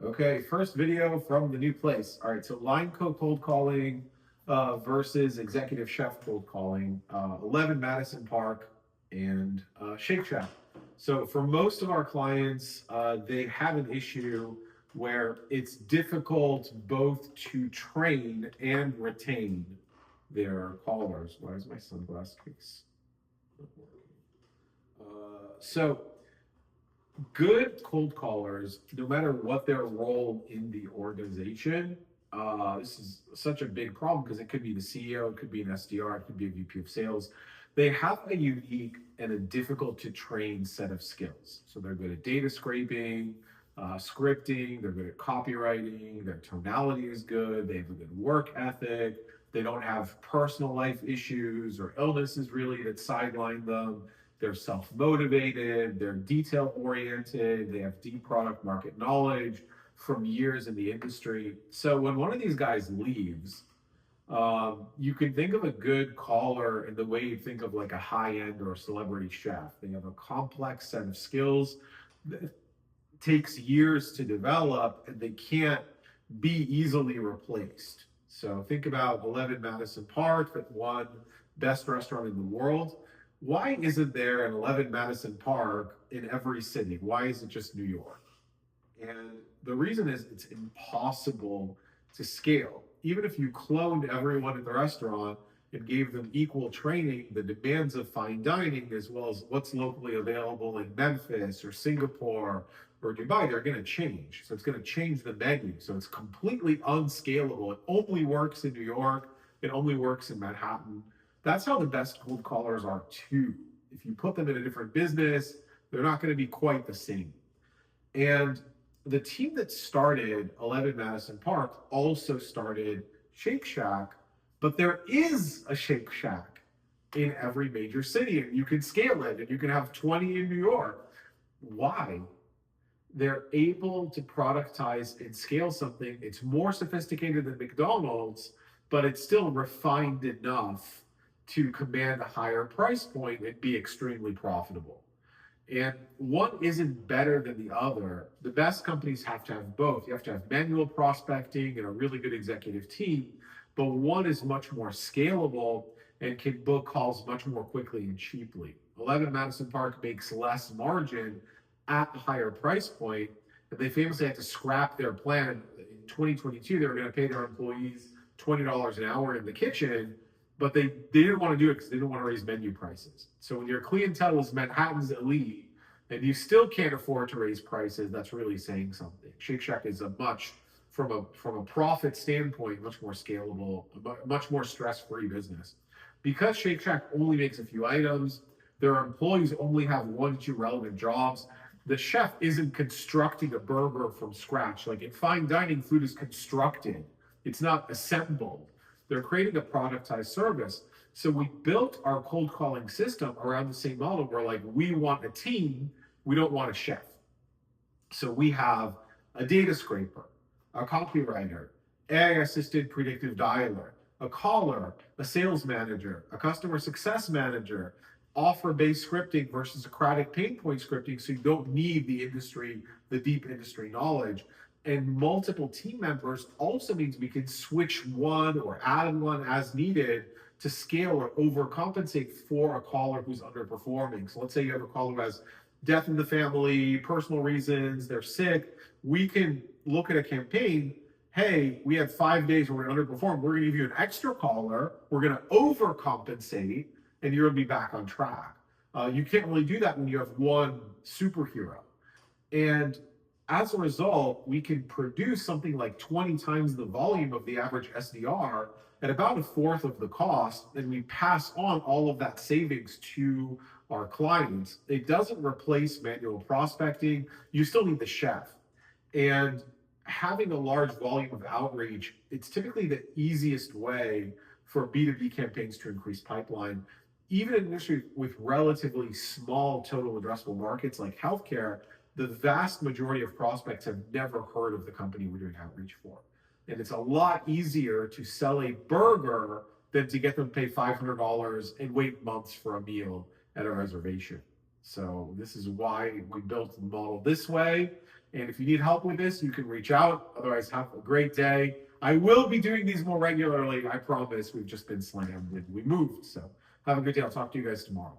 Okay, first video from the new place. All right, so line cold calling versus executive chef cold calling, 11 Madison Park and Shake Shack. So for most of our clients, they have an issue where it's difficult both to train and retain their callers. Why is my sunglass case not working? So good cold callers, no matter what their role in the organization, this is such a big problem because it could be the CEO, it could be an SDR, it could be a VP of sales. They have a unique and a difficult to train set of skills. So they're good at data scraping, scripting, they're good at copywriting, their tonality is good, they have a good work ethic, they don't have personal life issues or illnesses really that sideline them. They're self-motivated, they're detail-oriented, they have deep product market knowledge from years in the industry. So when one of these guys leaves, you can think of a good caller in the way you think of like a high-end or a celebrity chef. They have a complex set of skills that takes years to develop and they can't be easily replaced. So think about 11 Madison Park that won best restaurant in the world. Why isn't there an 11 Madison Park in every city? Why is it just New York? And the reason is it's impossible to scale. Even if you cloned everyone in the restaurant and gave them equal training, the demands of fine dining, as well as what's locally available in Memphis or Singapore or Dubai, they're going to change. So it's going to change the menu. So it's completely unscalable. It only works in New York. It only works in Manhattan. That's how the best cold callers are too. If you put them in a different business, they're not going to be quite the same. And the team that started 11 Madison Park also started Shake Shack, but there is a Shake Shack in every major city, and you can scale it, and you can have 20 in New York. Why? They're able to productize and scale something. It's more sophisticated than McDonald's, but it's still refined enough to command a higher price point and be extremely profitable. And one isn't better than the other. The best companies have to have both. You have to have manual prospecting and a really good executive team, but one is much more scalable and can book calls much more quickly and cheaply. 11 Madison Park makes less margin at a higher price point, and they famously had to scrap their plan. In 2022, they were going to pay their employees $20 an hour in the kitchen, but they didn't want to do it because they didn't want to raise menu prices. So when your clientele is Manhattan's elite and you still can't afford to raise prices, that's really saying something. Shake Shack is a much, from a profit standpoint, much more scalable, much more stress-free business. Because Shake Shack only makes a few items, their employees only have 1 to 2 relevant jobs. The chef isn't constructing a burger from scratch. Like in fine dining, food is constructed. It's not assembled. They're creating a productized service. So we built our cold calling system around the same model where like we want a team, we don't want a chef. So we have a data scraper, a copywriter, AI assisted predictive dialer, a caller, a sales manager, a customer success manager, offer based scripting versus Socratic pain point scripting. So you don't need the industry, the deep industry knowledge. And multiple team members also means we can switch one or add one as needed to scale or overcompensate for a caller who's underperforming. So let's say you have a caller who has death in the family, personal reasons, they're sick. We can look at a campaign. Hey, we had 5 days where we underperformed. We're going to give you an extra caller. We're going to overcompensate, and you're going to be back on track. You can't really do that when you have one superhero. And as a result, we can produce something like 20 times the volume of the average SDR at about a fourth of the cost, and we pass on all of that savings to our clients. It doesn't replace manual prospecting. You still need the chef. And having a large volume of outreach, it's typically the easiest way for B2B campaigns to increase pipeline. Even in an industry with relatively small total addressable markets like healthcare, the vast majority of prospects have never heard of the company we're doing outreach for. And it's a lot easier to sell a burger than to get them to pay $500 and wait months for a meal at a reservation. So this is why we built the model this way. And if you need help with this, you can reach out. Otherwise, have a great day. I will be doing these more regularly. I promise. We've just been slammed when we moved. So have a good day. I'll talk to you guys tomorrow.